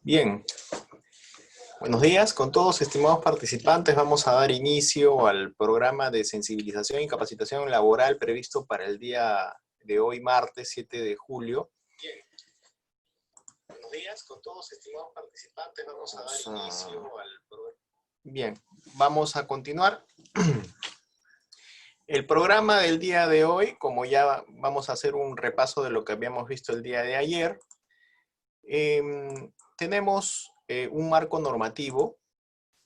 Bien, buenos días con todos, estimados participantes. Vamos a dar inicio al programa de sensibilización y capacitación laboral previsto para el día de hoy, martes 7 de julio. Bien, buenos días con todos, estimados participantes. Vamos a dar inicio al programa. Bien, vamos a continuar. El programa del día de hoy, como ya vamos a hacer un repaso de lo que habíamos visto el día de ayer, tenemos un marco normativo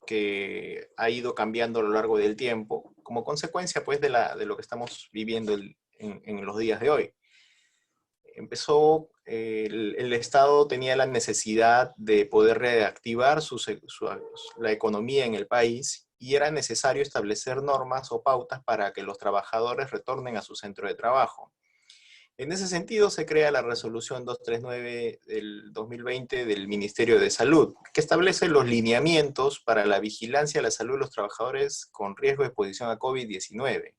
que ha ido cambiando a lo largo del tiempo, como consecuencia pues de lo que estamos viviendo en los días de hoy. Empezó, el Estado tenía la necesidad de poder reactivar la economía en el país y era necesario establecer normas o pautas para que los trabajadores retornen a su centro de trabajo. En ese sentido, se crea la resolución 239 del 2020 del Ministerio de Salud, que establece los lineamientos para la vigilancia de la salud de los trabajadores con riesgo de exposición a COVID-19.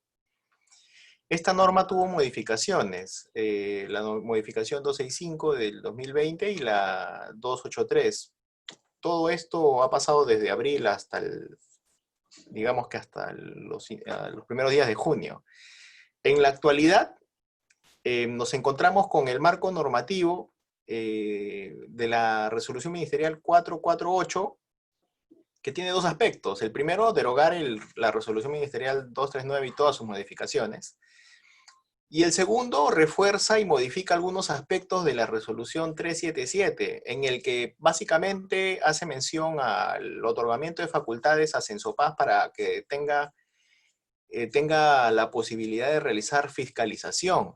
Esta norma tuvo modificaciones, la modificación 265 del 2020 y la 283. Todo esto ha pasado desde abril hasta digamos que hasta los primeros días de junio. En la actualidad, nos encontramos con el marco normativo de la Resolución Ministerial 448, que tiene dos aspectos. El primero, derogar la Resolución Ministerial 239 y todas sus modificaciones. Y el segundo, refuerza y modifica algunos aspectos de la Resolución 377, en el que básicamente hace mención al otorgamiento de facultades a Censopaz para que tenga la posibilidad de realizar fiscalización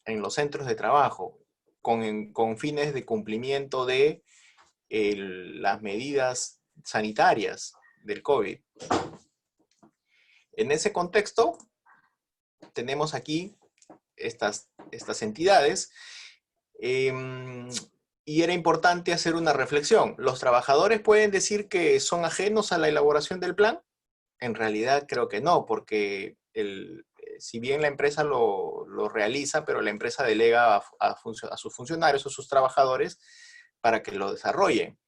en los centros de trabajo con fines de cumplimiento de las medidas sanitarias del COVID. En ese contexto, tenemos aquí estas entidades y era importante hacer una reflexión. ¿Los trabajadores pueden decir que son ajenos a la elaboración del plan? En realidad creo que no, porque si bien la empresa lo realiza, pero la empresa delega a sus funcionarios o sus trabajadores para que lo desarrollen.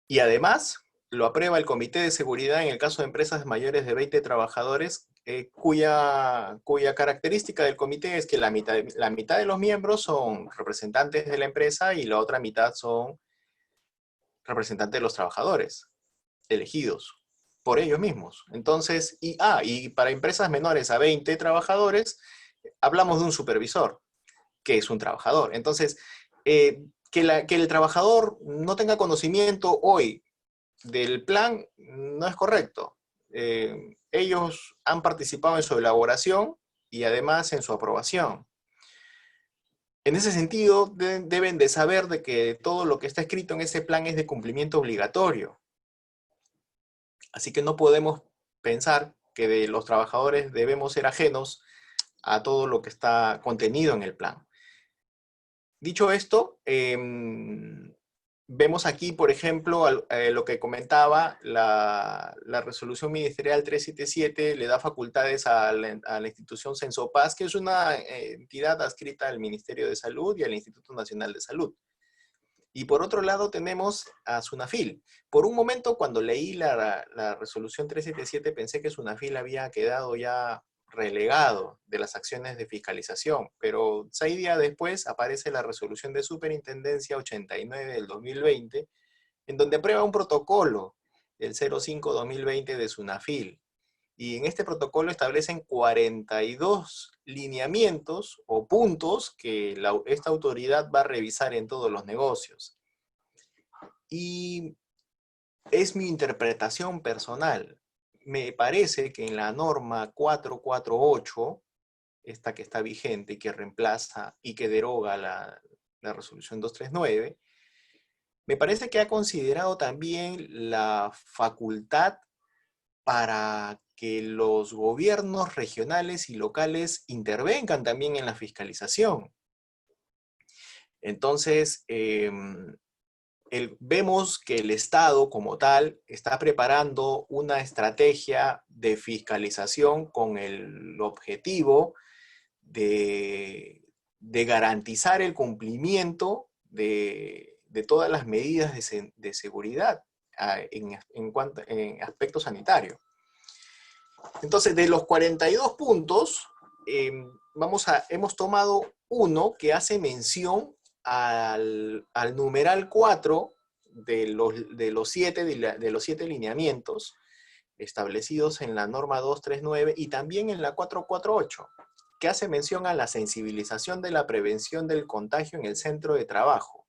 Y además, lo aprueba el Comité de Seguridad en el caso de empresas mayores de 20 trabajadores, cuya característica del comité es que la mitad de los miembros son representantes de la empresa y la otra mitad son representantes de los trabajadores, elegidos por ellos mismos. Entonces, y para empresas menores a 20 trabajadores, hablamos de un supervisor, que es un trabajador. Entonces, que el trabajador no tenga conocimiento hoy del plan no es correcto. Ellos han participado en su elaboración y además en su aprobación. En ese sentido, deben de saber de que todo lo que está escrito en ese plan es de cumplimiento obligatorio. Así que no podemos pensar que de los trabajadores debemos ser ajenos a todo lo que está contenido en el plan. Dicho esto, vemos aquí, por ejemplo, lo que comentaba, la resolución ministerial 377 le da facultades a la institución Censopaz, que es una entidad adscrita al Ministerio de Salud y al Instituto Nacional de Salud. Y por otro lado tenemos a SUNAFIL. Por un momento, cuando leí la resolución 377, pensé que SUNAFIL había quedado ya relegado de las acciones de fiscalización, pero 6 días después aparece la resolución de Superintendencia 89 del 2020, en donde aprueba un protocolo, el 05-2020 de SUNAFIL. Y en este protocolo establecen 42 lineamientos o puntos que esta autoridad va a revisar en todos los negocios. Y es mi interpretación personal. Me parece que en la norma 448, esta que está vigente y que reemplaza y que deroga la resolución 239, me parece que ha considerado también la facultad para que los gobiernos regionales y locales intervengan también en la fiscalización. Entonces, vemos que el Estado como tal está preparando una estrategia de fiscalización con el objetivo de garantizar el cumplimiento de de todas las medidas de seguridad en aspecto sanitario. Entonces, de los 42 puntos, hemos tomado uno que hace mención al numeral 4 de los 7 lineamientos establecidos en la norma 239 y también en la 448, que hace mención a la sensibilización de la prevención del contagio en el centro de trabajo.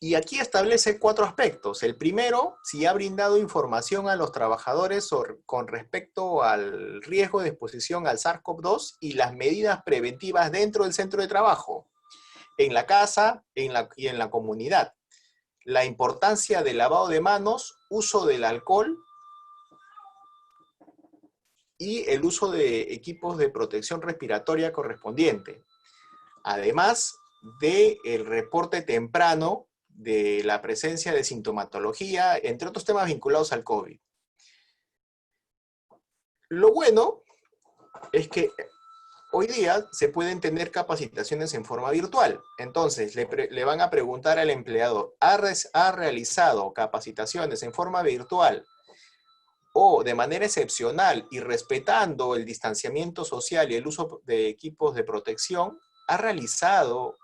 Y aquí establece 4 aspectos. El primero, si ha brindado información a los trabajadores con respecto al riesgo de exposición al SARS-CoV-2 y las medidas preventivas dentro del centro de trabajo, en la casa y en la comunidad. La importancia del lavado de manos, uso del alcohol y el uso de equipos de protección respiratoria correspondiente. Además del reporte temprano de la presencia de sintomatología, entre otros temas vinculados al COVID. Lo bueno es que hoy día se pueden tener capacitaciones en forma virtual. Entonces, le van a preguntar al empleador, ¿ha realizado capacitaciones en forma virtual o de manera excepcional y respetando el distanciamiento social y el uso de equipos de protección? ¿Ha realizado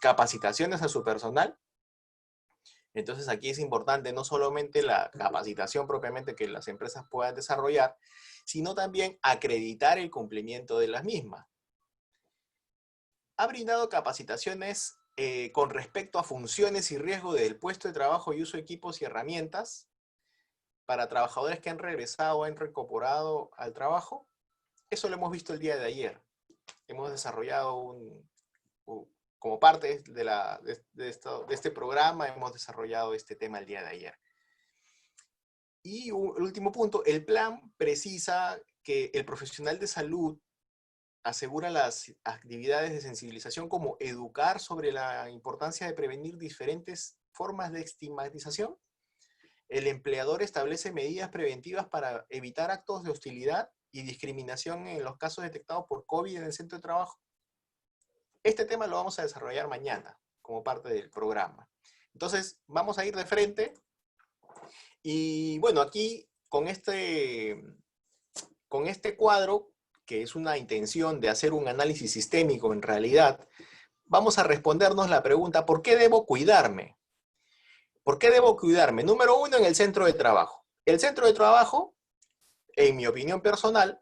capacitaciones a su personal? Entonces aquí es importante no solamente la capacitación propiamente que las empresas puedan desarrollar, sino también acreditar el cumplimiento de las mismas. Ha brindado capacitaciones con respecto a funciones y riesgo del puesto de trabajo y uso de equipos y herramientas para trabajadores que han regresado o han reincorporado al trabajo. Eso lo hemos visto el día de ayer. Hemos desarrollado como parte de este programa, hemos desarrollado este tema el día de ayer. Y el último punto, el plan precisa que el profesional de salud asegura las actividades de sensibilización como educar sobre la importancia de prevenir diferentes formas de estigmatización. El empleador establece medidas preventivas para evitar actos de hostilidad y discriminación en los casos detectados por COVID en el centro de trabajo. Este tema lo vamos a desarrollar mañana como parte del programa. Entonces, vamos a ir de frente. Y bueno, aquí con este cuadro, que es una intención de hacer un análisis sistémico en realidad, vamos a respondernos la pregunta, ¿por qué debo cuidarme? ¿Por qué debo cuidarme? Número 1, en el centro de trabajo. El centro de trabajo, en mi opinión personal,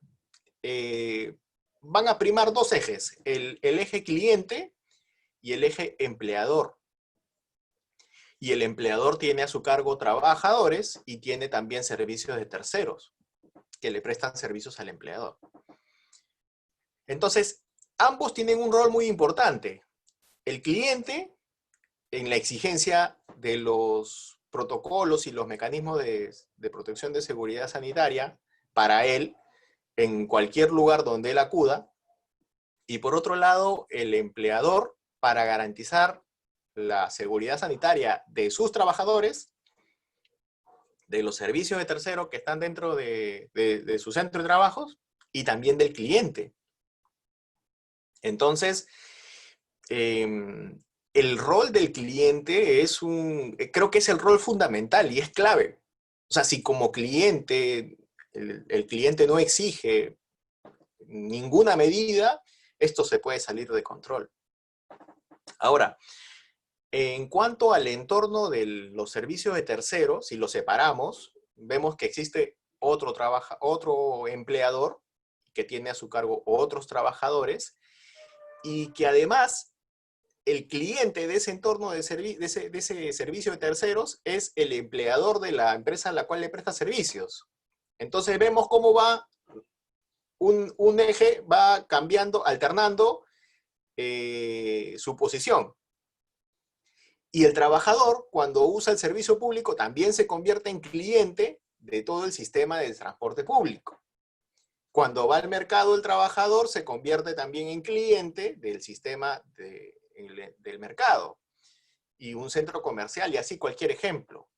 van a primar 2 ejes, el eje cliente y el eje empleador. Y el empleador tiene a su cargo trabajadores y tiene también servicios de terceros que le prestan servicios al empleador. Entonces, ambos tienen un rol muy importante. El cliente, en la exigencia de los protocolos y los mecanismos de protección de seguridad sanitaria para él, en cualquier lugar donde él acuda. Y por otro lado, el empleador, para garantizar la seguridad sanitaria de sus trabajadores, de los servicios de terceros que están dentro de su centro de trabajos y también del cliente. Entonces, el rol del cliente creo que es el rol fundamental y es clave. O sea, si como cliente, el cliente no exige ninguna medida, esto se puede salir de control. Ahora, en cuanto al entorno de los servicios de terceros, si los separamos, vemos que existe otro empleador que tiene a su cargo otros trabajadores y que además el cliente de ese entorno de ese servicio de terceros es el empleador de la empresa a la cual le presta servicios. Entonces vemos cómo va un eje, va cambiando, alternando su posición. Y el trabajador, cuando usa el servicio público, también se convierte en cliente de todo el sistema del transporte público. Cuando va al mercado, el trabajador se convierte también en cliente del sistema del mercado. Y un centro comercial, y así cualquier ejemplo.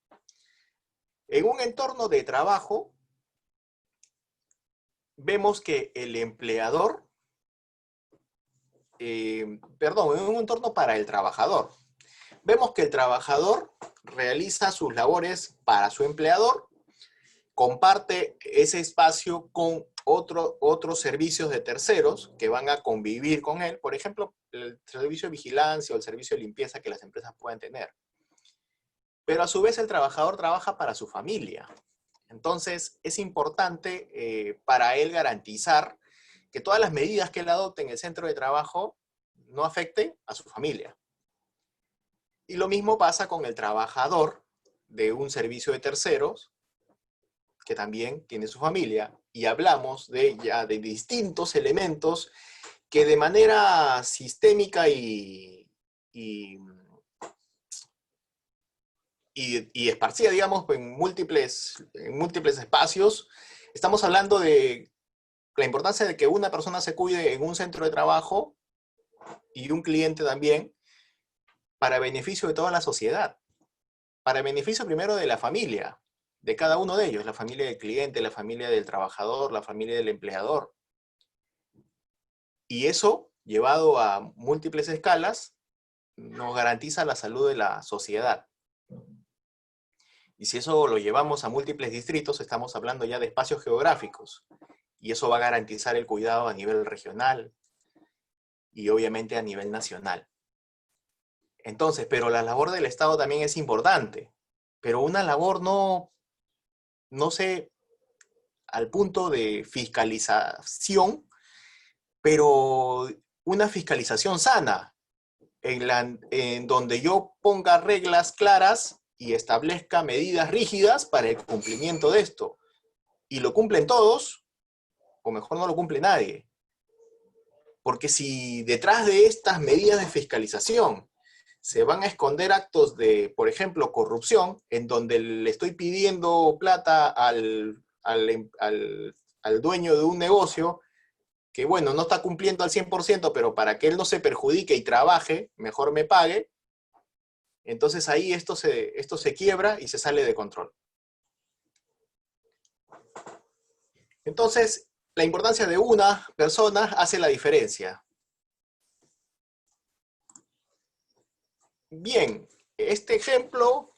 En un entorno de trabajo, vemos que el empleador, en un entorno para el trabajador, vemos que el trabajador realiza sus labores para su empleador, comparte ese espacio con otros servicios de terceros que van a convivir con él, por ejemplo, el servicio de vigilancia o el servicio de limpieza que las empresas puedan tener. Pero a su vez el trabajador trabaja para su familia. Entonces es importante para él garantizar que todas las medidas que él adopte en el centro de trabajo no afecten a su familia. Y lo mismo pasa con el trabajador de un servicio de terceros, que también tiene su familia, y hablamos ya de distintos elementos que de manera sistémica y esparcida, digamos, en múltiples espacios, estamos hablando de la importancia de que una persona se cuide en un centro de trabajo y un cliente también, para beneficio de toda la sociedad, para beneficio primero de la familia, de cada uno de ellos, la familia del cliente, la familia del trabajador, la familia del empleador. Y eso, llevado a múltiples escalas, nos garantiza la salud de la sociedad. Y si eso lo llevamos a múltiples distritos, estamos hablando ya de espacios geográficos. Y eso va a garantizar el cuidado a nivel regional y obviamente a nivel nacional. Entonces, pero la labor del Estado también es importante. Pero una labor no sé, al punto de fiscalización, pero una fiscalización sana, en donde yo ponga reglas claras y establezca medidas rígidas para el cumplimiento de esto. Y lo cumplen todos, o mejor no lo cumple nadie. Porque si detrás de estas medidas de fiscalización se van a esconder actos de, por ejemplo, corrupción, en donde le estoy pidiendo plata al dueño de un negocio, que bueno, no está cumpliendo al 100%, pero para que él no se perjudique y trabaje, mejor me pague, entonces ahí esto se quiebra y se sale de control. Entonces, la importancia de una persona hace la diferencia. Bien, este ejemplo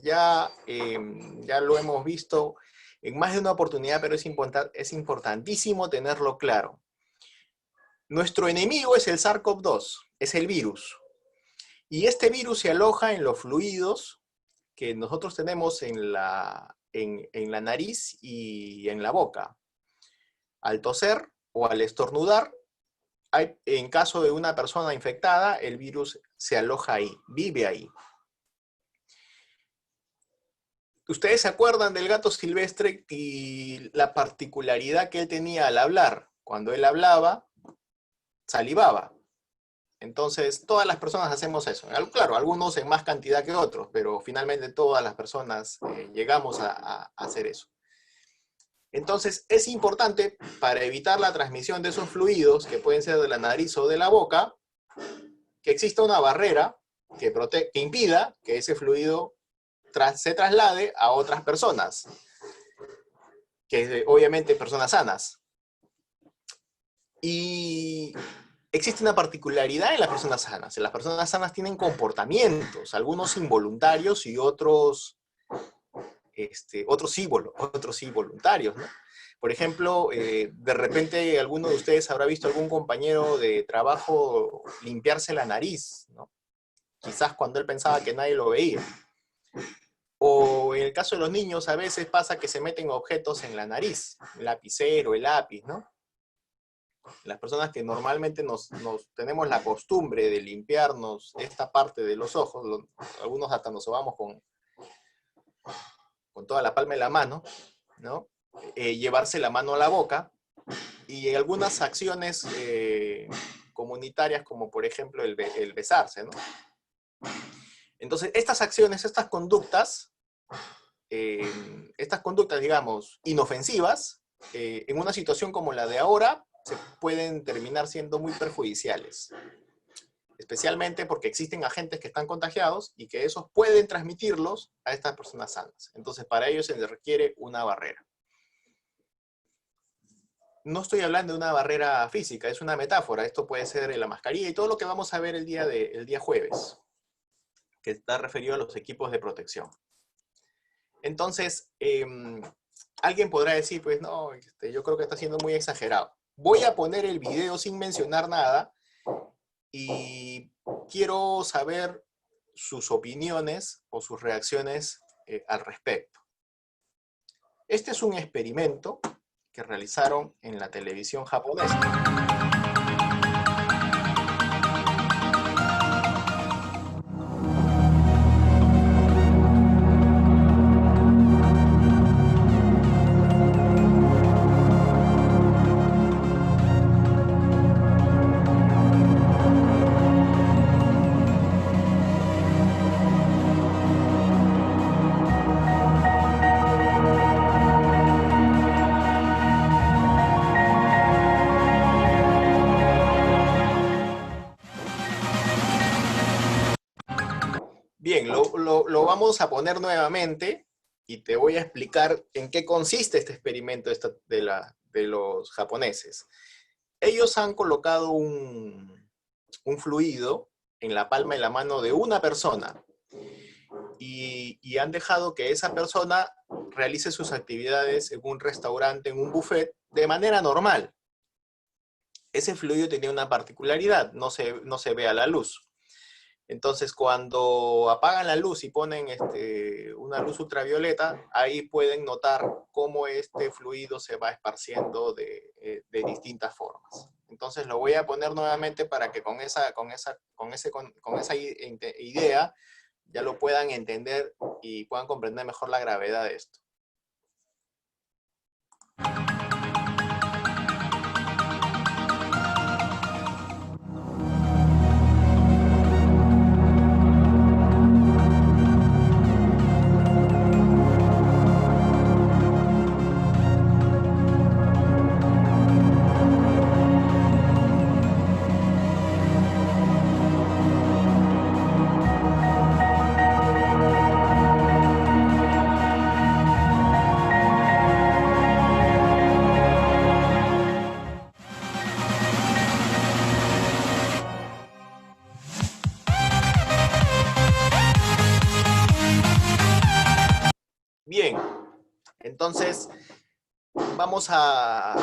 ya lo hemos visto en más de una oportunidad, pero es importantísimo tenerlo claro. Nuestro enemigo es el SARS-CoV-2, es el virus. Y este virus se aloja en los fluidos que nosotros tenemos en la nariz y en la boca. Al toser o al estornudar, en caso de una persona infectada, el virus se aloja ahí, vive ahí. ¿Ustedes se acuerdan del gato silvestre y la particularidad que él tenía al hablar? Cuando él hablaba, salivaba. Entonces, todas las personas hacemos eso. Claro, algunos en más cantidad que otros, pero finalmente todas las personas llegamos a hacer eso. Entonces, es importante, para evitar la transmisión de esos fluidos, que pueden ser de la nariz o de la boca, que exista una barrera que impida que ese fluido se traslade a otras personas, que obviamente personas sanas. Y existe una particularidad en las personas sanas. Las personas sanas tienen comportamientos, algunos involuntarios y otros sí voluntarios, ¿no? Por ejemplo, de repente alguno de ustedes habrá visto algún compañero de trabajo limpiarse la nariz, ¿no? Quizás cuando él pensaba que nadie lo veía. O en el caso de los niños, a veces pasa que se meten objetos en la nariz, el lapicero, el lápiz, ¿no? Las personas que normalmente tenemos la costumbre de limpiarnos esta parte de los ojos, algunos hasta nos sobamos con toda la palma de la mano, ¿no? Llevarse la mano a la boca, y en algunas acciones comunitarias, como por ejemplo el besarse, ¿no? Entonces, estas acciones, estas conductas, digamos, inofensivas, en una situación como la de ahora, se pueden terminar siendo muy perjudiciales. Especialmente porque existen agentes que están contagiados y que esos pueden transmitirlos a estas personas sanas. Entonces, para ello se les requiere una barrera. No estoy hablando de una barrera física, es una metáfora. Esto puede ser la mascarilla y todo lo que vamos a ver el día jueves. que está referido a los equipos de protección. Entonces, alguien podrá decir, pues no, yo creo que está siendo muy exagerado. Voy a poner el video sin mencionar nada y quiero saber sus opiniones o sus reacciones al respecto. Este es un experimento que realizaron en la televisión japonesa. Bien, lo vamos a poner nuevamente y te voy a explicar en qué consiste este experimento de los japoneses. Ellos han colocado un fluido en la palma de la mano de una persona y han dejado que esa persona realice sus actividades en un restaurante, en un buffet, de manera normal. Ese fluido tenía una particularidad, no se ve a la luz. Entonces, cuando apagan la luz y ponen una luz ultravioleta, ahí pueden notar cómo este fluido se va esparciendo de distintas formas. Entonces, lo voy a poner nuevamente para que con esa idea ya lo puedan entender y puedan comprender mejor la gravedad de esto. Bien, entonces vamos a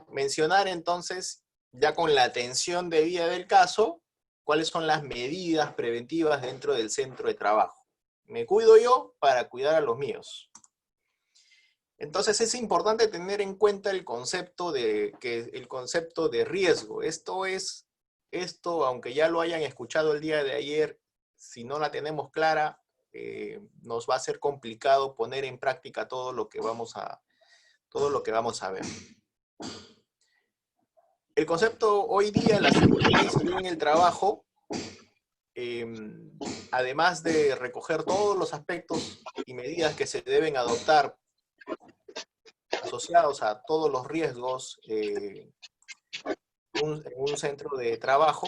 mencionar entonces, ya con la atención debida del caso, cuáles son las medidas preventivas dentro del centro de trabajo. Me cuido yo para cuidar a los míos. Entonces es importante tener en cuenta el concepto de riesgo. Esto, aunque ya lo hayan escuchado el día de ayer, si no la tenemos clara, nos va a ser complicado poner en práctica todo lo que vamos a ver. El concepto hoy día, la seguridad y salud en el trabajo, además de recoger todos los aspectos y medidas que se deben adoptar asociados a todos los riesgos en un centro de trabajo,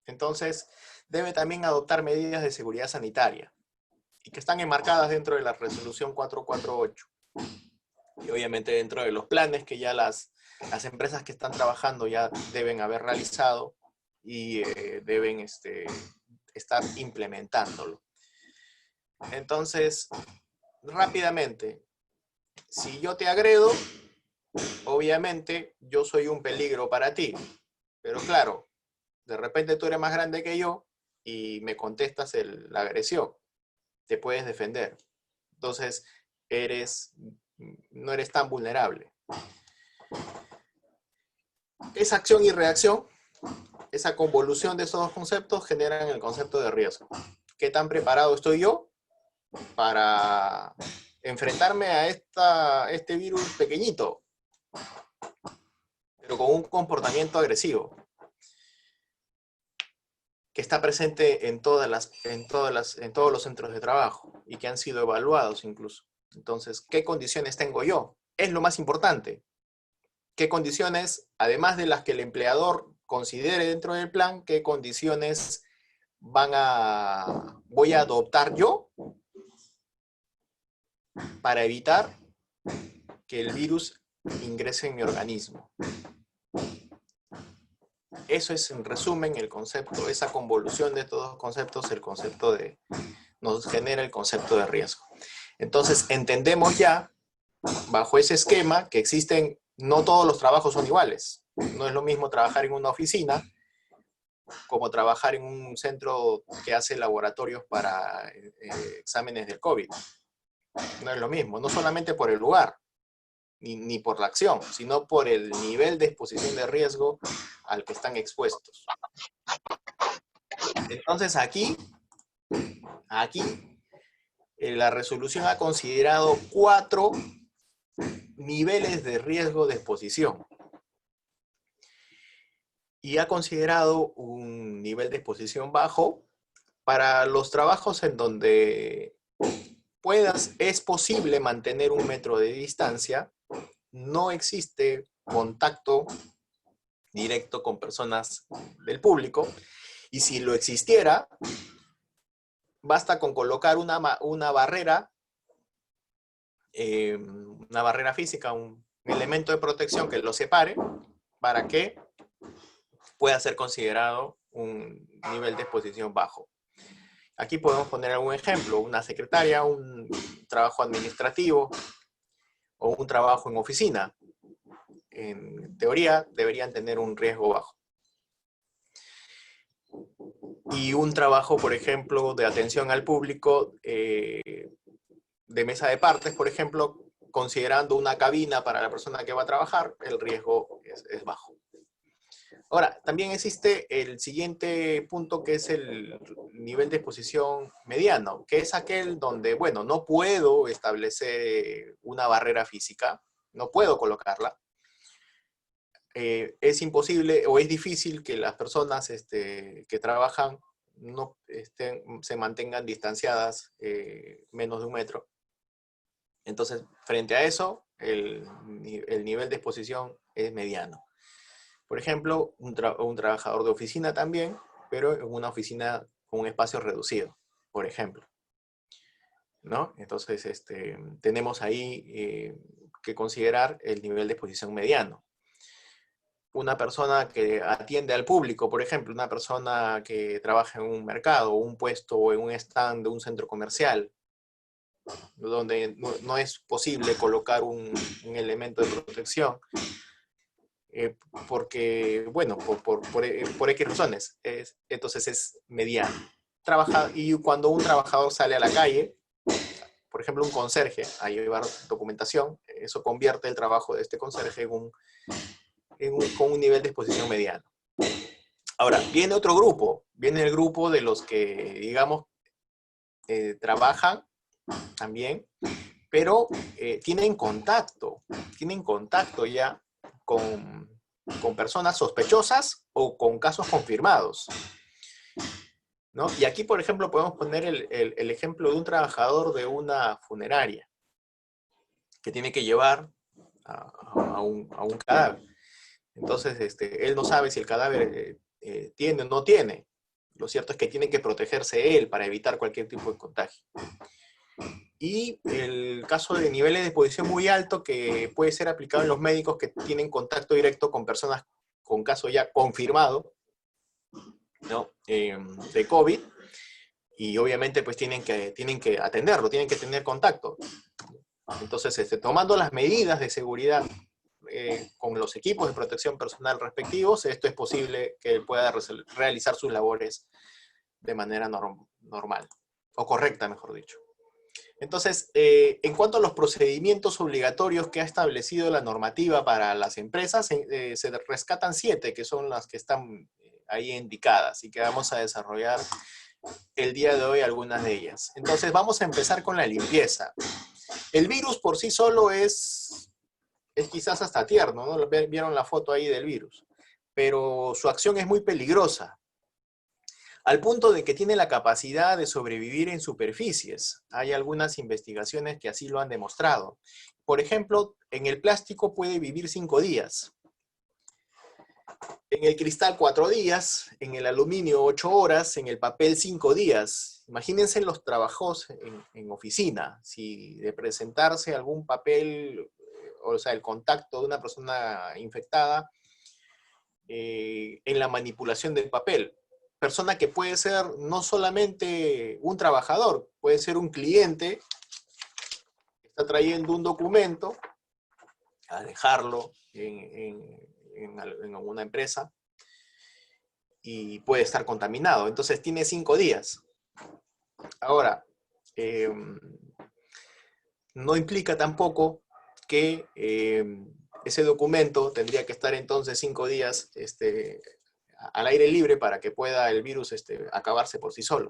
entonces debe también adoptar medidas de seguridad sanitaria y que están enmarcadas dentro de la resolución 448 y obviamente dentro de los planes que ya las empresas que están trabajando ya deben haber realizado y deben estar implementándolo. Entonces, rápidamente, si yo te agredo, obviamente yo soy un peligro para ti, pero claro, de repente tú eres más grande que yo y me contestas la agresión, te puedes defender. Entonces, no eres tan vulnerable. Esa acción y reacción, esa convolución de esos dos conceptos generan el concepto de riesgo. ¿Qué tan preparado estoy yo para enfrentarme a este virus pequeñito, pero con un comportamiento agresivo, que está presente en todos los centros de trabajo y que han sido evaluados incluso? Entonces, ¿qué condiciones tengo yo? Es lo más importante. ¿Qué condiciones, además de las que el empleador considere dentro del plan, qué condiciones voy a adoptar yo para evitar que el virus ingrese en mi organismo? Eso es en resumen el concepto, esa convolución de todos los conceptos, el concepto de, nos genera el concepto de riesgo. Entonces entendemos ya, bajo ese esquema, que existen, no todos los trabajos son iguales. No es lo mismo trabajar en una oficina como trabajar en un centro que hace laboratorios para exámenes del COVID. No es lo mismo, no solamente por el lugar, ni por la acción, sino por el nivel de exposición de riesgo al que están expuestos. Entonces aquí la resolución ha considerado 4 niveles de riesgo de exposición. Y ha considerado un nivel de exposición bajo para los trabajos en donde es posible mantener 1 metro de distancia, no existe contacto directo con personas del público, y si lo existiera, basta con colocar una barrera física, un elemento de protección que lo separe para que pueda ser considerado un nivel de exposición bajo. Aquí podemos poner algún ejemplo, una secretaria, un trabajo administrativo o un trabajo en oficina. En teoría deberían tener un riesgo bajo. Y un trabajo, por ejemplo, de atención al público, de mesa de partes, por ejemplo, considerando una cabina para la persona que va a trabajar, el riesgo es bajo. Ahora, también existe el siguiente punto, que es el nivel de exposición mediano, que es aquel donde, bueno, no puedo establecer una barrera física, no puedo colocarla. Es imposible o es difícil que las personas que trabajan no se mantengan distanciadas menos de 1 metro. Entonces, frente a eso, el nivel de exposición es mediano. Por ejemplo, un trabajador de oficina también, pero en una oficina con un espacio reducido, por ejemplo, ¿no? Entonces, tenemos ahí que considerar el nivel de exposición mediano. Una persona que atiende al público, por ejemplo, una persona que trabaja en un mercado, un puesto o en un stand de un centro comercial, donde no es posible colocar un elemento de protección, porque, bueno, por X razones. Entonces es mediano. Y cuando un trabajador sale a la calle, por ejemplo, un conserje, a llevar documentación, eso convierte el trabajo de este conserje con un nivel de exposición mediano. Ahora, viene otro grupo, viene el grupo de los que, digamos, trabajan también, pero tienen contacto ya con personas sospechosas o con casos confirmados, ¿no? Y aquí, por ejemplo, podemos poner el ejemplo de un trabajador de una funeraria que tiene que llevar a un cadáver. Entonces, él no sabe si el cadáver tiene o no tiene. Lo cierto es que tiene que protegerse él para evitar cualquier tipo de contagio. Y el caso de niveles de exposición muy alto que puede ser aplicado en los médicos que tienen contacto directo con personas con caso ya confirmado, ¿no? De COVID, y obviamente pues tienen que atenderlo, tienen que tener contacto. Entonces, tomando las medidas de seguridad con los equipos de protección personal respectivos, esto es posible que él pueda realizar sus labores de manera normal, o correcta, mejor dicho. Entonces, en cuanto a los procedimientos obligatorios que ha establecido la normativa para las empresas, se rescatan 7, que son las que están ahí indicadas y que vamos a desarrollar el día de hoy algunas de ellas. Entonces, vamos a empezar con la limpieza. El virus por sí solo es quizás hasta tierno, ¿no? Vieron la foto ahí del virus, pero su acción es muy peligrosa, al punto de que tiene la capacidad de sobrevivir en superficies. Hay algunas investigaciones que así lo han demostrado. Por ejemplo, en el plástico puede vivir 5 días, en el cristal 4 días, en el aluminio 8 horas, en el papel 5 días. Imagínense los trabajos en oficina, si de presentarse algún papel, o sea, el contacto de una persona infectada, en la manipulación del papel. Persona que puede ser no solamente un trabajador, puede ser un cliente que está trayendo un documento a dejarlo en alguna empresa y puede estar contaminado. Entonces tiene 5 días. Ahora, no implica tampoco que ese documento tendría que estar entonces 5 días al aire libre para que pueda el virus acabarse por sí solo.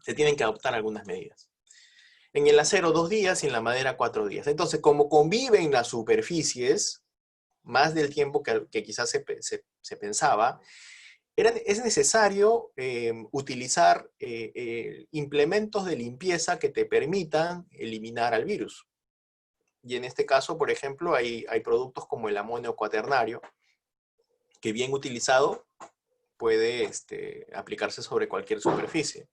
Se tienen que adoptar algunas medidas. En el acero 2 días y en la madera 4 días. Entonces, como conviven las superficies, más del tiempo que quizás se pensaba, es necesario utilizar implementos de limpieza que te permitan eliminar al virus. Y en este caso, por ejemplo, hay productos como el amonio cuaternario, que bien utilizado puede aplicarse sobre cualquier superficie.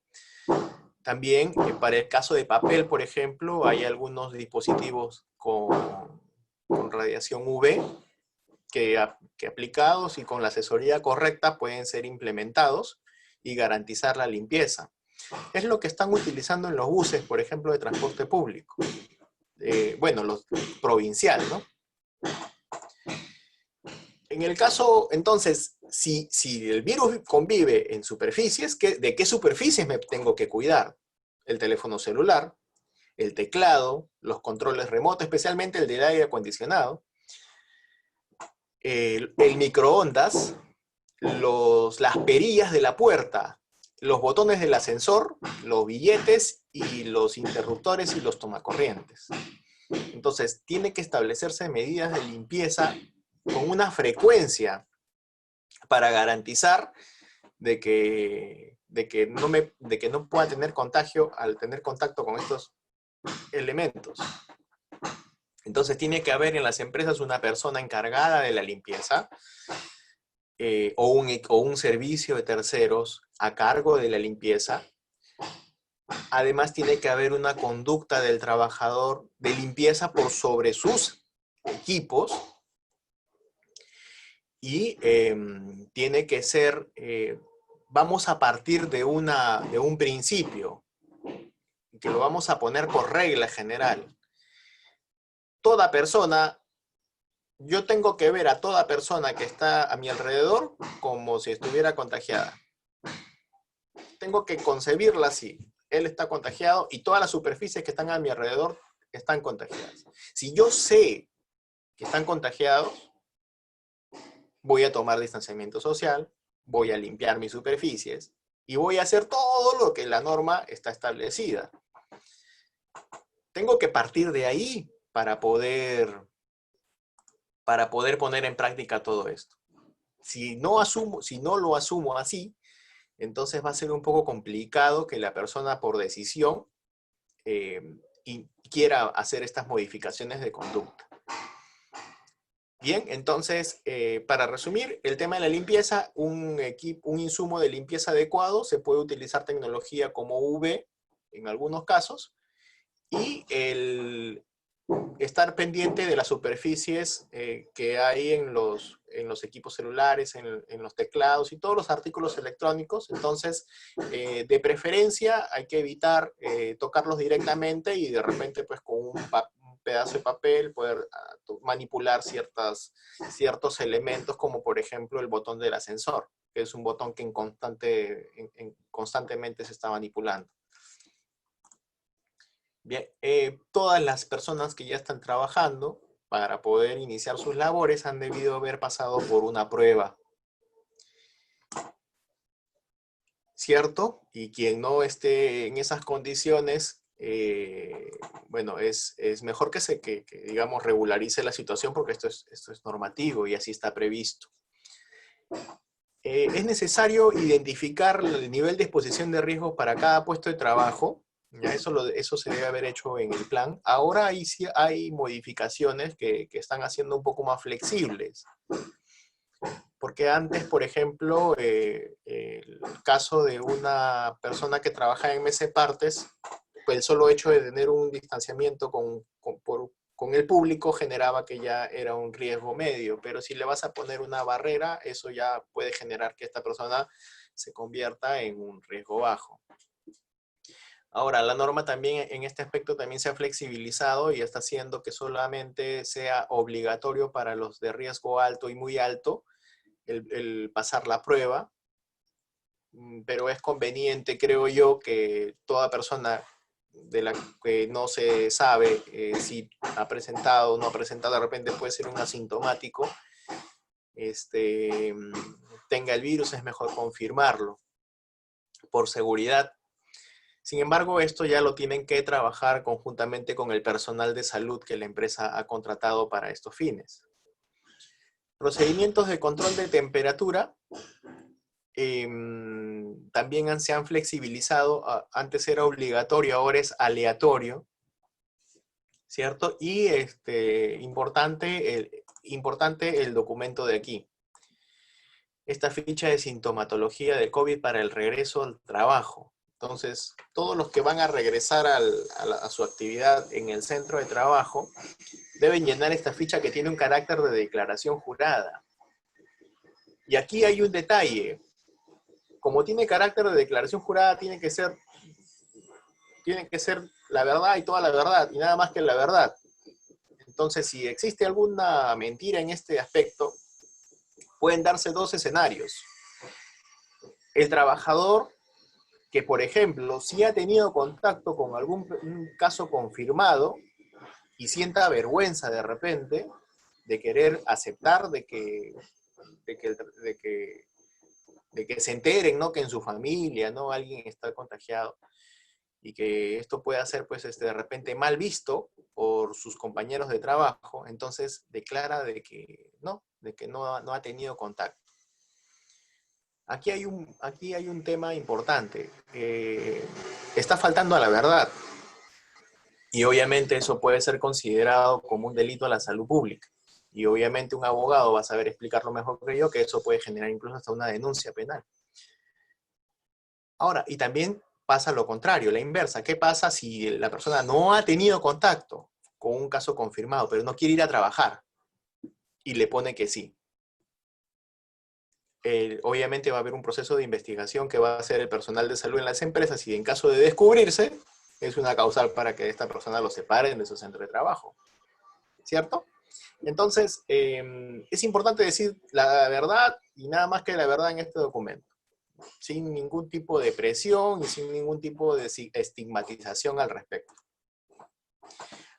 También, para el caso de papel, por ejemplo, hay algunos dispositivos con radiación UV que aplicados y con la asesoría correcta pueden ser implementados y garantizar la limpieza. Es lo que están utilizando en los buses, por ejemplo, de transporte público. Bueno, los provincial, ¿no? En el caso, entonces, si el virus convive en superficies, ¿de qué superficies me tengo que cuidar? El teléfono celular, el teclado, los controles remotos, especialmente el del aire acondicionado, el microondas, las perillas de la puerta, los botones del ascensor, los billetes y los interruptores y los tomacorrientes. Entonces, tiene que establecerse medidas de limpieza con una frecuencia para garantizar de que no pueda tener contagio al tener contacto con estos elementos. Entonces tiene que haber en las empresas una persona encargada de la limpieza o un servicio de terceros a cargo de la limpieza. Además tiene que haber una conducta del trabajador de limpieza por sobre sus equipos y tiene que ser, vamos a partir de un principio, que lo vamos a poner por regla general. Toda persona, yo tengo que ver a toda persona que está a mi alrededor como si estuviera contagiada. Tengo que concebirla así. Él está contagiado y todas las superficies que están a mi alrededor están contagiadas. Si yo sé que están contagiados, voy a tomar distanciamiento social, voy a limpiar mis superficies y voy a hacer todo lo que la norma está establecida. Tengo que partir de ahí para poder poner en práctica todo esto. Si no lo asumo así, entonces va a ser un poco complicado que la persona por decisión y quiera hacer estas modificaciones de conducta. Bien, entonces, para resumir, el tema de la limpieza, un insumo de limpieza adecuado, se puede utilizar tecnología como UV en algunos casos, y el estar pendiente de las superficies que hay en los equipos celulares, en los teclados y todos los artículos electrónicos. Entonces, de preferencia hay que evitar tocarlos directamente y de repente pues con un pedazo de papel poder manipular ciertos elementos, como por ejemplo el botón del ascensor, que es un botón que constantemente se está manipulando. Bien, todas las personas que ya están trabajando para poder iniciar sus labores han debido haber pasado por una prueba, ¿cierto? Y quien no esté en esas condiciones, bueno, es mejor que digamos, regularice la situación, porque esto es normativo y así está previsto. Es necesario identificar el nivel de exposición de riesgo para cada puesto de trabajo. Ya eso se debe haber hecho en el plan. Ahora sí hay modificaciones que están haciendo un poco más flexibles. Porque antes, por ejemplo, el caso de una persona que trabaja en MC Partes, pues el solo hecho de tener un distanciamiento con con el público generaba que ya era un riesgo medio, pero si le vas a poner una barrera, eso ya puede generar que esta persona se convierta en un riesgo bajo. Ahora, la norma también en este aspecto también se ha flexibilizado y está haciendo que solamente sea obligatorio para los de riesgo alto y muy alto el pasar la prueba, pero es conveniente, creo yo, que toda persona de la que no se sabe si ha presentado o no ha presentado, de repente puede ser un asintomático, tenga el virus, es mejor confirmarlo por seguridad. Sin embargo, esto ya lo tienen que trabajar conjuntamente con el personal de salud que la empresa ha contratado para estos fines. Procedimientos de control de temperatura también se han flexibilizado. Antes era obligatorio, ahora es aleatorio, ¿cierto? Y importante el documento de aquí. Esta ficha de sintomatología de COVID para el regreso al trabajo. Entonces, todos los que van a regresar a su actividad en el centro de trabajo deben llenar esta ficha que tiene un carácter de declaración jurada. Y aquí hay un detalle. Como tiene carácter de declaración jurada, tiene que ser la verdad y toda la verdad, y nada más que la verdad. Entonces, si existe alguna mentira en este aspecto, pueden darse dos escenarios. El trabajador que, por ejemplo, si ha tenido contacto con algún caso confirmado y sienta vergüenza de repente de querer aceptar de que se enteren, ¿no? Que en su familia, ¿no? Alguien está contagiado y que esto pueda ser, pues, de repente mal visto por sus compañeros de trabajo, entonces declara de que no ha tenido contacto. Aquí hay un tema importante. Está faltando a la verdad. Y obviamente eso puede ser considerado como un delito a la salud pública. Y obviamente un abogado va a saber explicarlo mejor que yo, que eso puede generar incluso hasta una denuncia penal. Ahora, y también pasa lo contrario, la inversa. ¿Qué pasa si la persona no ha tenido contacto con un caso confirmado, pero no quiere ir a trabajar y le pone que sí? Obviamente va a haber un proceso de investigación que va a hacer el personal de salud en las empresas y en caso de descubrirse, es una causal para que esta persona lo separen de su centro de trabajo. ¿Cierto? Entonces, es importante decir la verdad y nada más que la verdad en este documento, sin ningún tipo de presión y sin ningún tipo de estigmatización al respecto.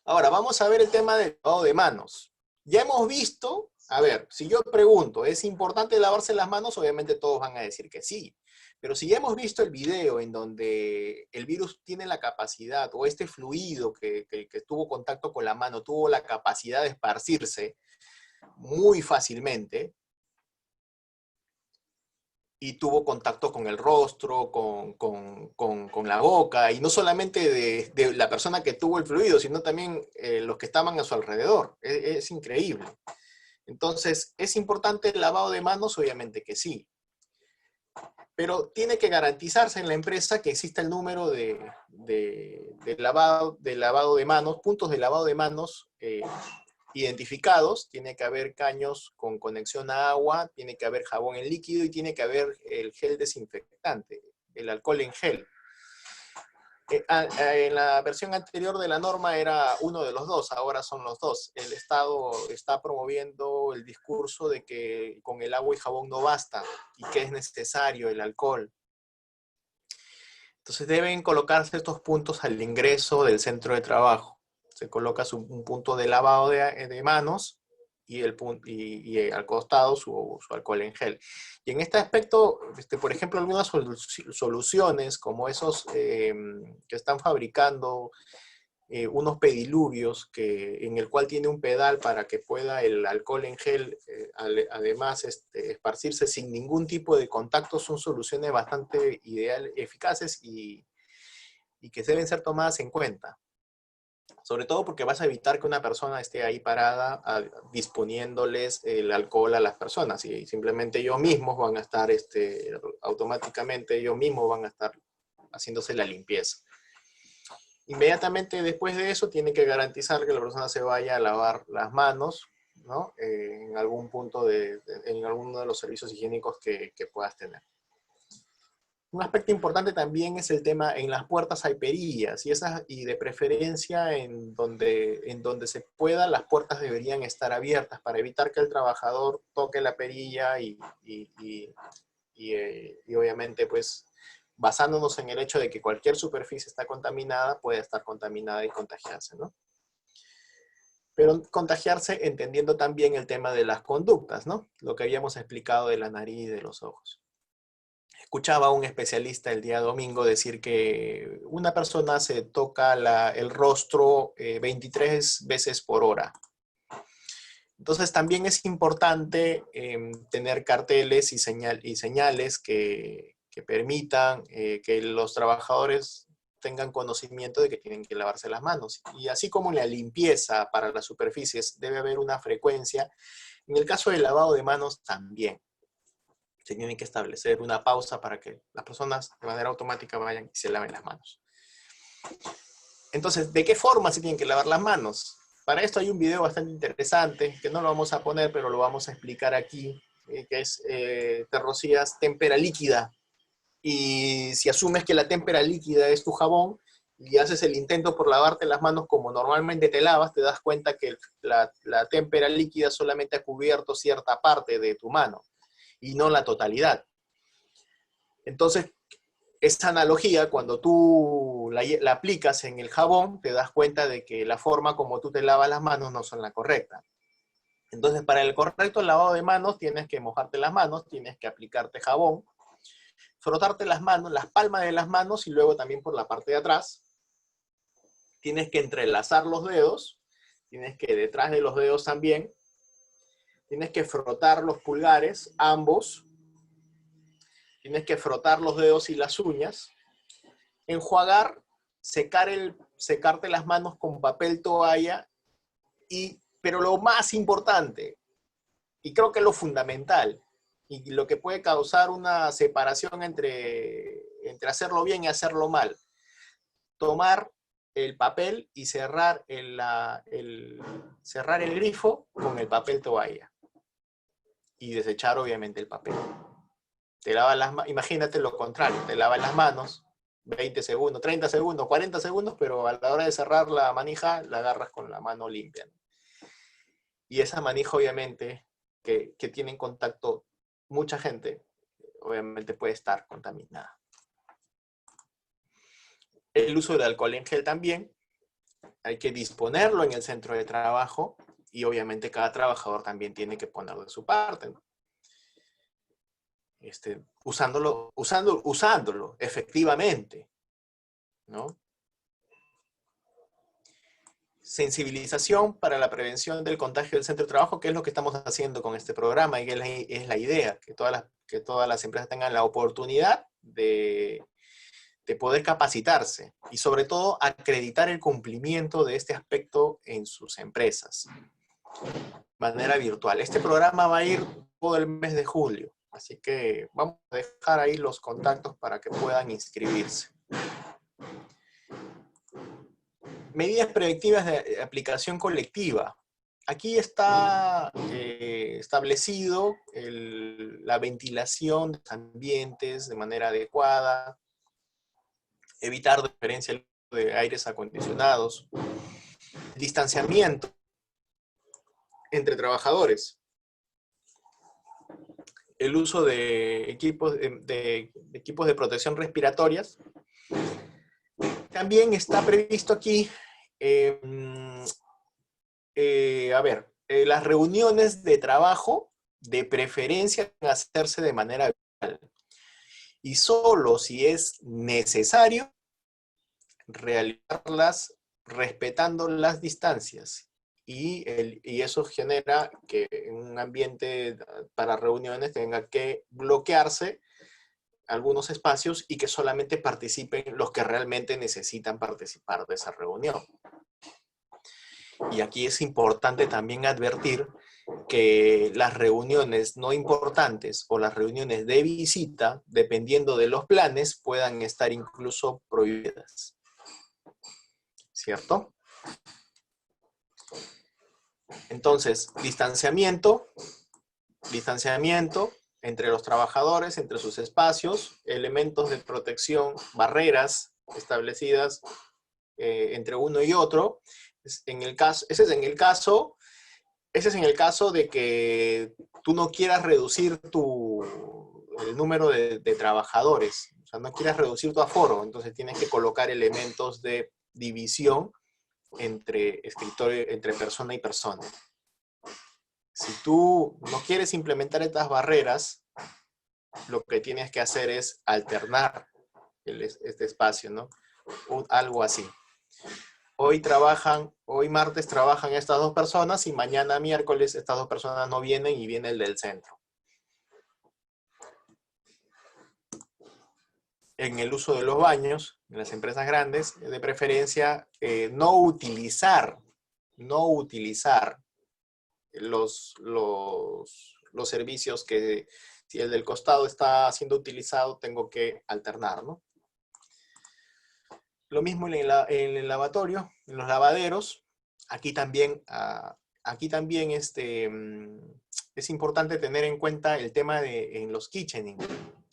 Ahora, vamos a ver el tema del lavado de manos. Ya hemos visto, a ver, si yo pregunto, ¿es importante lavarse las manos? Obviamente todos van a decir que sí. Pero si ya hemos visto el video en donde el virus tiene la capacidad, o este fluido que tuvo contacto con la mano, tuvo la capacidad de esparcirse muy fácilmente, y tuvo contacto con el rostro, con la boca, y no solamente de la persona que tuvo el fluido, sino también los que estaban a su alrededor. Es increíble. Entonces, ¿es importante el lavado de manos? Obviamente que sí. Pero tiene que garantizarse en la empresa que exista el número de lavado de manos, puntos de lavado de manos identificados. Tiene que haber caños con conexión a agua, tiene que haber jabón en líquido y tiene que haber el gel desinfectante, el alcohol en gel. En la versión anterior de la norma era uno de los dos, ahora son los dos. El Estado está promoviendo el discurso de que con el agua y jabón no basta y que es necesario el alcohol. Entonces deben colocarse estos puntos al ingreso del centro de trabajo. Se coloca un punto de lavado de manos y al costado su alcohol en gel. Y en este aspecto, por ejemplo, algunas soluciones como esos que están fabricando unos pediluvios en el cual tiene un pedal para que pueda el alcohol en gel además esparcirse sin ningún tipo de contacto, son soluciones bastante eficaces y que deben ser tomadas en cuenta. Sobre todo porque vas a evitar que una persona esté ahí parada disponiéndoles el alcohol a las personas y simplemente ellos mismos van a estar, automáticamente ellos mismos van a estar haciéndose la limpieza. Inmediatamente después de eso, tiene que garantizar que la persona se vaya a lavar las manos, ¿no? En algún punto en alguno de los servicios higiénicos que puedas tener. Un aspecto importante también es el tema, en las puertas hay perillas, y de preferencia en donde se pueda, las puertas deberían estar abiertas para evitar que el trabajador toque la perilla y obviamente pues basándonos en el hecho de que cualquier superficie está contaminada, puede estar contaminada y contagiarse, ¿no? Pero contagiarse entendiendo también el tema de las conductas, ¿no? Lo que habíamos explicado de la nariz y de los ojos. Escuchaba a un especialista el día domingo decir que una persona se toca el rostro 23 veces por hora. Entonces también es importante tener carteles y señales que permitan que los trabajadores tengan conocimiento de que tienen que lavarse las manos. Y así como en la limpieza para las superficies debe haber una frecuencia, en el caso del lavado de manos también. Se tiene que establecer una pausa para que las personas de manera automática vayan y se laven las manos. Entonces, ¿de qué forma se tienen que lavar las manos? Para esto hay un video bastante interesante, que no lo vamos a poner, pero lo vamos a explicar aquí, que es, te rocías témpera líquida. Y si asumes que la témpera líquida es tu jabón, y haces el intento por lavarte las manos como normalmente te lavas, te das cuenta que la témpera líquida solamente ha cubierto cierta parte de tu mano, y no la totalidad. Entonces, esa analogía, cuando tú la aplicas en el jabón, te das cuenta de que la forma como tú te lavas las manos no son la correcta. Entonces, para el correcto lavado de manos, tienes que mojarte las manos, tienes que aplicarte jabón, frotarte las manos, las palmas de las manos y luego también por la parte de atrás. Tienes que entrelazar los dedos, tienes que detrás de los dedos también, tienes que frotar los pulgares, ambos, tienes que frotar los dedos y las uñas, enjuagar, secarte las manos con papel toalla, pero lo más importante, y creo que es lo fundamental, y lo que puede causar una separación entre hacerlo bien y hacerlo mal, tomar el papel y cerrar el grifo con el papel toalla, y desechar obviamente el papel. Te lavas las manos, imagínate lo contrario, te lavas las manos, 20 segundos, 30 segundos, 40 segundos, pero a la hora de cerrar la manija, la agarras con la mano limpia. Y esa manija, obviamente, que tiene en contacto mucha gente, obviamente puede estar contaminada. El uso de alcohol en gel también, hay que disponerlo en el centro de trabajo, y obviamente cada trabajador también tiene que poner de su parte, ¿no? Usándolo efectivamente, ¿no? Sensibilización para la prevención del contagio del centro de trabajo, que es lo que estamos haciendo con este programa, y es la idea, que todas las empresas tengan la oportunidad de poder capacitarse y sobre todo acreditar el cumplimiento de este aspecto en sus empresas de manera virtual. Este programa va a ir todo el mes de julio, así que vamos a dejar ahí los contactos para que puedan inscribirse. Medidas preventivas de aplicación colectiva. Aquí está establecido la ventilación de los ambientes de manera adecuada, evitar de preferencia el uso de aires acondicionados, distanciamiento entre trabajadores, el uso de equipos de protección respiratorias. También está previsto aquí, las reuniones de trabajo de preferencia deben hacerse de manera virtual. Y solo si es necesario realizarlas respetando las distancias. Y eso genera que en un ambiente para reuniones tenga que bloquearse algunos espacios y que solamente participen los que realmente necesitan participar de esa reunión. Y aquí es importante también advertir que las reuniones no importantes o las reuniones de visita, dependiendo de los planes, puedan estar incluso prohibidas. ¿cierto? Entonces, distanciamiento entre los trabajadores, entre sus espacios, elementos de protección, barreras establecidas entre uno y otro. Ese es en el caso de que tú no quieras reducir el número de trabajadores, o sea, no quieras reducir tu aforo, entonces tienes que colocar elementos de división entre persona y persona. Si tú no quieres implementar estas barreras, lo que tienes que hacer es alternar este espacio, ¿no? Algo así. Hoy martes trabajan estas dos personas y mañana miércoles estas dos personas no vienen y viene el del centro. En el uso de los baños, en las empresas grandes, de preferencia no utilizar los servicios que si el del costado está siendo utilizado, tengo que alternar, ¿no? Lo mismo en el lavatorio, en los lavaderos. Aquí también es importante tener en cuenta el tema en los kitchening,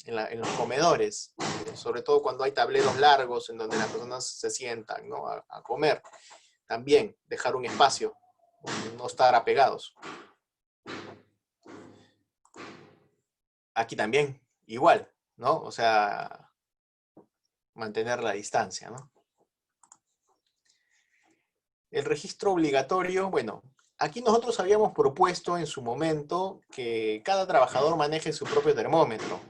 en los comedores, sobre todo cuando hay tableros largos en donde las personas se sientan, ¿no? a comer. También dejar un espacio, no estar apegados. Aquí también, igual, ¿no? O sea, mantener la distancia, ¿no? El registro obligatorio, bueno, aquí nosotros habíamos propuesto en su momento que cada trabajador maneje su propio termómetro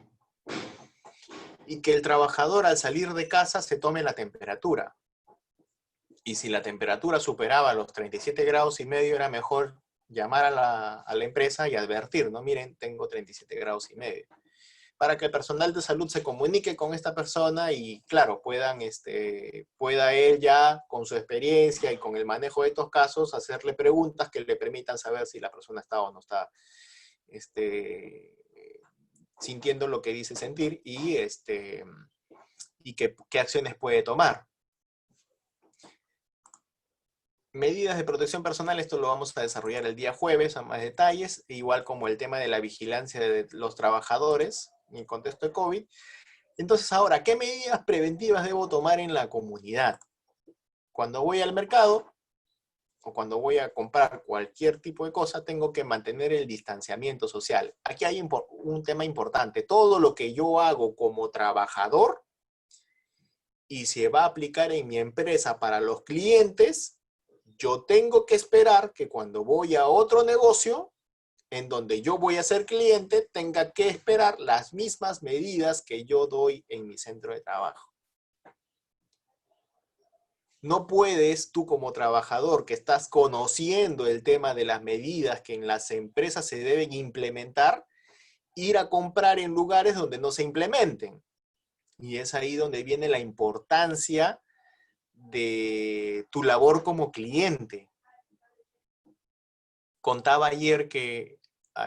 y que el trabajador al salir de casa se tome la temperatura. Y si la temperatura superaba los 37 grados y medio, era mejor llamar a la empresa y advertir, ¿no? Miren, tengo 37 grados y medio. Para que el personal de salud se comunique con esta persona y, claro, pueda él ya, con su experiencia y con el manejo de estos casos, hacerle preguntas que le permitan saber si la persona está o no está sintiendo lo que dice sentir y qué acciones puede tomar. Medidas de protección personal, esto lo vamos a desarrollar el día jueves a más detalles, igual como el tema de la vigilancia de los trabajadores en el contexto de COVID. Entonces ahora, ¿qué medidas preventivas debo tomar en la comunidad? Cuando voy al mercado o cuando voy a comprar cualquier tipo de cosa, tengo que mantener el distanciamiento social. Aquí hay un tema importante. Todo lo que yo hago como trabajador y se va a aplicar en mi empresa para los clientes, yo tengo que esperar que cuando voy a otro negocio, en donde yo voy a ser cliente, tenga que esperar las mismas medidas que yo doy en mi centro de trabajo. No puedes tú como trabajador que estás conociendo el tema de las medidas que en las empresas se deben implementar, ir a comprar en lugares donde no se implementen. Y es ahí donde viene la importancia de tu labor como cliente. Contaba ayer que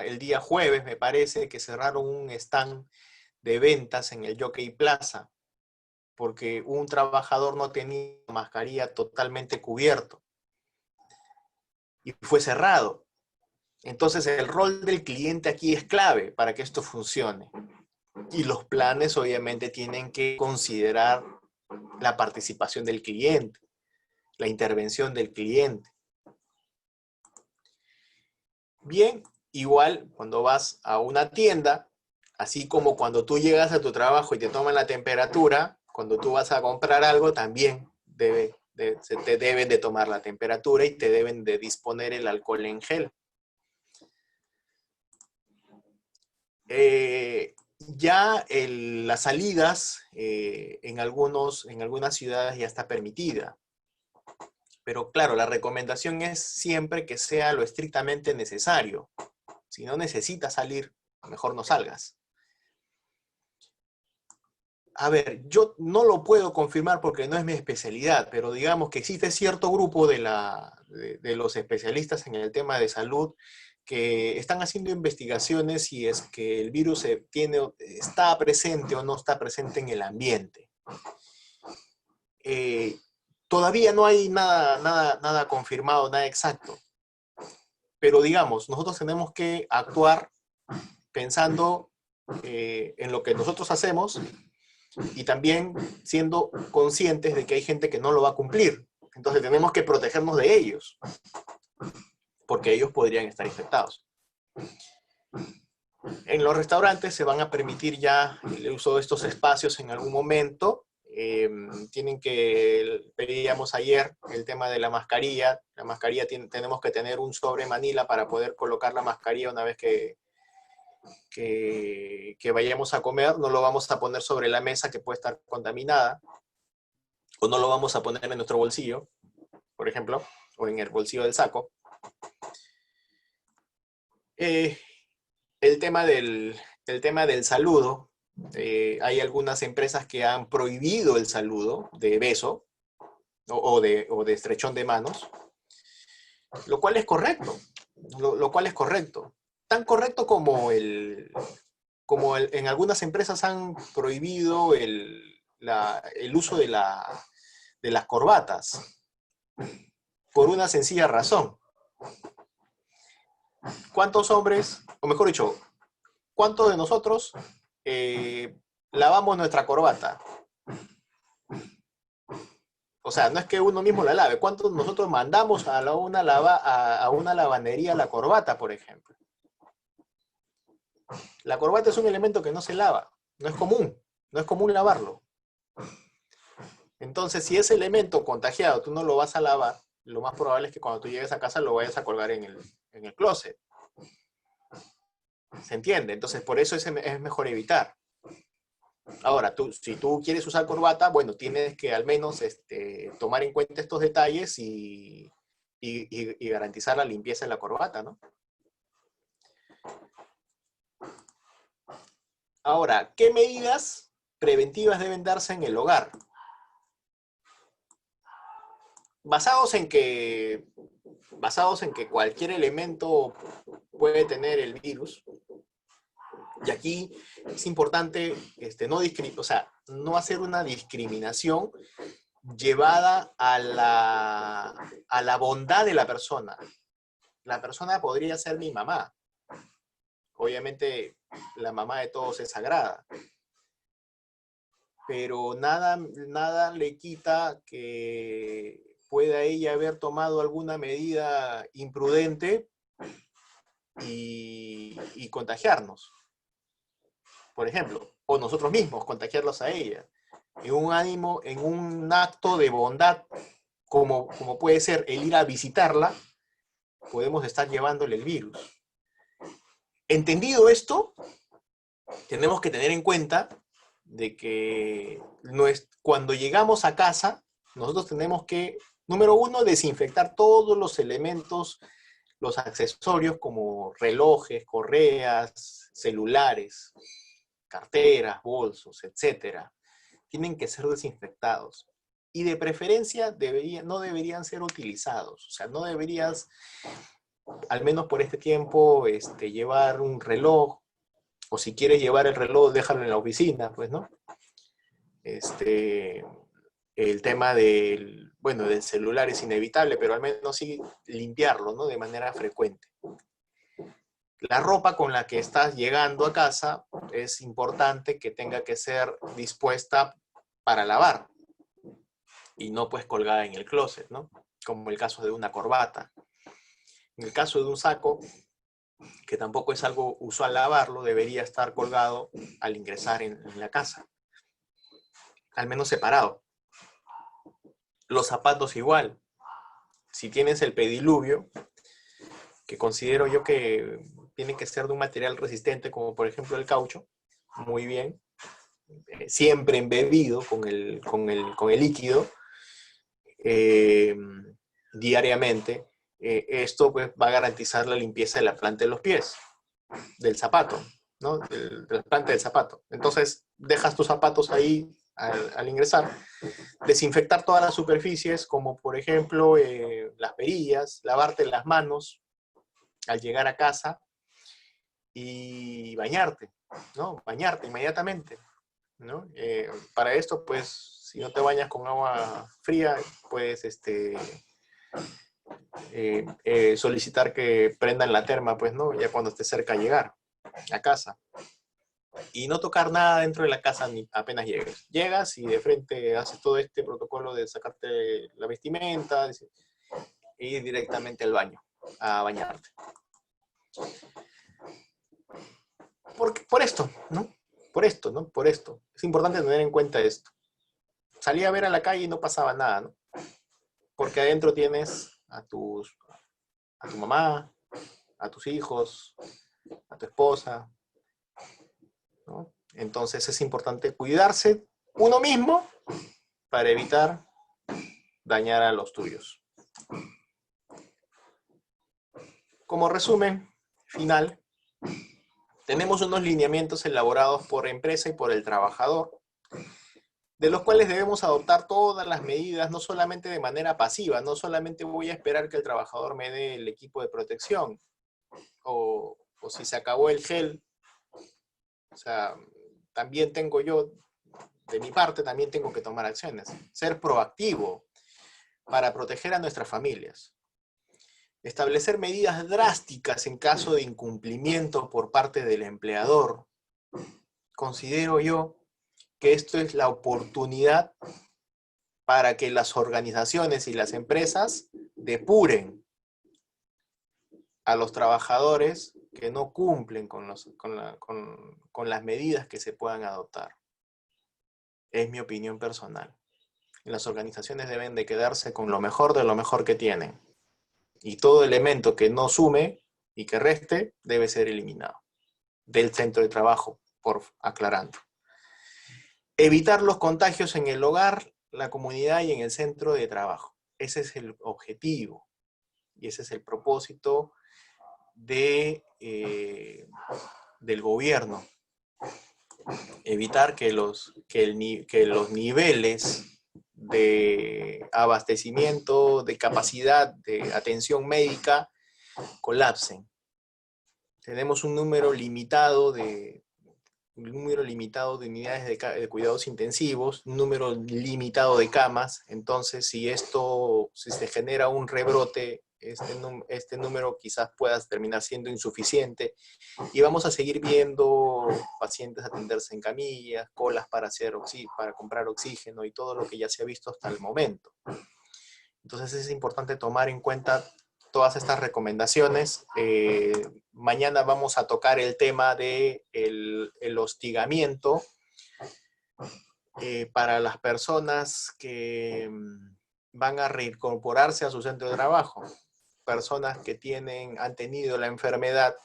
el día jueves, me parece, que cerraron un stand de ventas en el Jockey Plaza, porque un trabajador no tenía mascarilla totalmente cubierto y fue cerrado. Entonces el rol del cliente aquí es clave para que esto funcione. Y los planes obviamente tienen que considerar la participación del cliente, la intervención del cliente. Bien, igual cuando vas a una tienda, así como cuando tú llegas a tu trabajo y te toman la temperatura, cuando tú vas a comprar algo también se te deben de tomar la temperatura y te deben de disponer el alcohol en gel. Las salidas en algunas ciudades ya está permitida. Pero claro, la recomendación es siempre que sea lo estrictamente necesario. Si no necesitas salir, mejor no salgas. A ver, yo no lo puedo confirmar porque no es mi especialidad, pero digamos que existe cierto grupo de los especialistas en el tema de salud que están haciendo investigaciones si es que el virus está presente o no está presente en el ambiente. Todavía no hay nada confirmado, nada exacto. Pero digamos, nosotros tenemos que actuar pensando en lo que nosotros hacemos y también siendo conscientes de que hay gente que no lo va a cumplir. Entonces tenemos que protegernos de ellos, porque ellos podrían estar infectados. En los restaurantes se van a permitir ya el uso de estos espacios en algún momento. Tienen que, pedíamos ayer, el tema de la mascarilla. La mascarilla tenemos que tener un sobre manila para poder colocar la mascarilla una vez que vayamos a comer. No lo vamos a poner sobre la mesa que puede estar contaminada, o no lo vamos a poner en nuestro bolsillo, por ejemplo, o en el bolsillo del saco. El tema del saludo, hay algunas empresas que han prohibido el saludo de beso o de estrechón de manos, lo cual es correcto, lo cual es correcto. Tan correcto como en algunas empresas han prohibido el uso de las corbatas, por una sencilla razón. ¿Cuántos hombres, o mejor dicho, cuántos de nosotros lavamos nuestra corbata? O sea, no es que uno mismo la lave. ¿Cuántos nosotros mandamos a una lavandería la corbata, por ejemplo? La corbata es un elemento que no se lava. No es común. No es común lavarlo. Entonces, si ese elemento contagiado tú no lo vas a lavar, lo más probable es que cuando tú llegues a casa lo vayas a colgar en el closet. ¿Se entiende? Entonces, por eso es mejor evitar. Ahora, si tú quieres usar corbata, bueno, tienes que al menos tomar en cuenta estos detalles y garantizar la limpieza de la corbata, ¿no? Ahora, ¿qué medidas preventivas deben darse en el hogar? Basados en que cualquier elemento puede tener el virus, y aquí es importante no hacer una discriminación llevada a la bondad de la persona. La persona podría ser mi mamá. Obviamente, la mamá de todos es sagrada. Pero nada le quita que pueda ella haber tomado alguna medida imprudente y contagiarnos. Por ejemplo, o nosotros mismos contagiarlos a ella. En un acto de bondad, como puede ser el ir a visitarla, podemos estar llevándole el virus. Entendido esto, tenemos que tener en cuenta de que cuando llegamos a casa, nosotros tenemos que, número uno, desinfectar todos los elementos, los accesorios como relojes, correas, celulares, carteras, bolsos, etcétera. Tienen que ser desinfectados. Y de preferencia no deberían ser utilizados. O sea, no deberías, al menos por este tiempo, llevar un reloj, o si quieres llevar el reloj, déjalo en la oficina, pues, ¿no? El tema del celular es inevitable, pero al menos sí limpiarlo, ¿no? De manera frecuente. La ropa con la que estás llegando a casa es importante que tenga que ser dispuesta para lavar y no pues colgada en el closet, ¿no? Como el caso de una corbata. En el caso de un saco, que tampoco es algo usual lavarlo, debería estar colgado al ingresar en la casa. Al menos separado. Los zapatos igual. Si tienes el pediluvio, que considero yo que tiene que ser de un material resistente, como por ejemplo el caucho, muy bien, siempre embebido con el líquido, diariamente, esto pues, va a garantizar la limpieza de la planta de los pies, del zapato, ¿no? De la planta del zapato. Entonces, dejas tus zapatos ahí al ingresar, desinfectar todas las superficies, como por ejemplo las perillas, lavarte las manos al llegar a casa y bañarte, ¿no? Bañarte inmediatamente, ¿no? Para esto, pues, Si no te bañas con agua fría, puedes solicitar que prendan la terma, pues, ¿no? Ya cuando esté cerca a llegar a casa. Y no tocar nada dentro de la casa ni apenas llegues. Llegas y de frente haces todo este protocolo de sacarte la vestimenta e ir directamente al baño a bañarte. Por esto, ¿no? Por esto, ¿no? Por esto. Es importante tener en cuenta esto. Salí a ver a la calle y no pasaba nada, ¿no? Porque adentro tienes a tu mamá, a tus hijos, a tu esposa, ¿no? Entonces es importante cuidarse uno mismo para evitar dañar a los tuyos. Como resumen final, tenemos unos lineamientos elaborados por empresa y por el trabajador, de los cuales debemos adoptar todas las medidas, no solamente de manera pasiva, no solamente voy a esperar que el trabajador me dé el equipo de protección, o si se acabó el gel, o sea, también tengo yo, de mi parte, también tengo que tomar acciones. Ser proactivo para proteger a nuestras familias. Establecer medidas drásticas en caso de incumplimiento por parte del empleador. Considero yo que esto es la oportunidad para que las organizaciones y las empresas depuren a los trabajadores que no cumplen con las medidas que se puedan adoptar. Es mi opinión personal. Las organizaciones deben de quedarse con lo mejor de lo mejor que tienen. Y todo elemento que no sume y que reste debe ser eliminado del centro de trabajo, por aclarando. Evitar los contagios en el hogar, la comunidad y en el centro de trabajo. Ese es el objetivo y ese es el propósito del gobierno. Evitar que los niveles de abastecimiento, de capacidad de atención médica colapsen. Tenemos un número limitado de unidades de cuidados intensivos, un número limitado de camas. Entonces, si se genera un rebrote, este número quizás pueda terminar siendo insuficiente y vamos a seguir viendo pacientes atenderse en camillas, colas para comprar oxígeno y todo lo que ya se ha visto hasta el momento. Entonces es importante tomar en cuenta todas estas recomendaciones. Mañana vamos a tocar el tema del hostigamiento para las personas que van a reincorporarse a su centro de trabajo. Personas que han tenido la enfermedad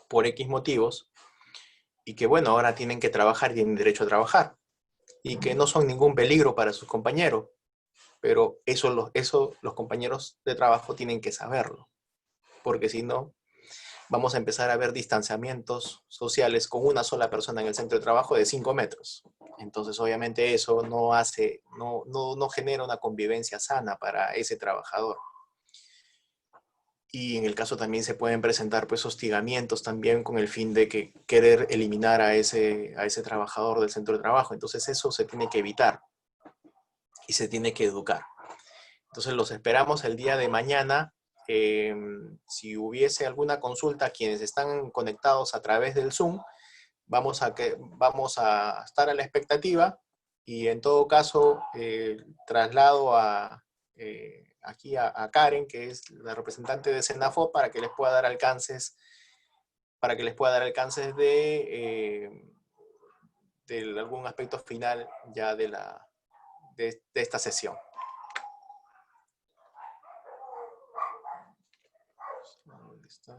por X motivos y que, bueno, ahora tienen que trabajar y tienen derecho a trabajar y que no son ningún peligro para sus compañeros. Pero eso los compañeros de trabajo tienen que saberlo, porque si no, vamos a empezar a ver distanciamientos sociales con una sola persona en el centro de trabajo de 5 metros. Entonces, obviamente, eso no genera una convivencia sana para ese trabajador. Y en el caso también se pueden presentar pues hostigamientos también con el fin de querer eliminar a ese trabajador del centro de trabajo. Entonces, eso se tiene que evitar y se tiene que educar. Entonces los esperamos el día de mañana. Si hubiese alguna consulta, quienes están conectados a través del Zoom, vamos a estar a la expectativa y en todo caso traslado aquí a Karen, que es la representante de Senafo, para que les pueda dar alcances de algún aspecto final ya de esta sesión. ¿Dónde estás?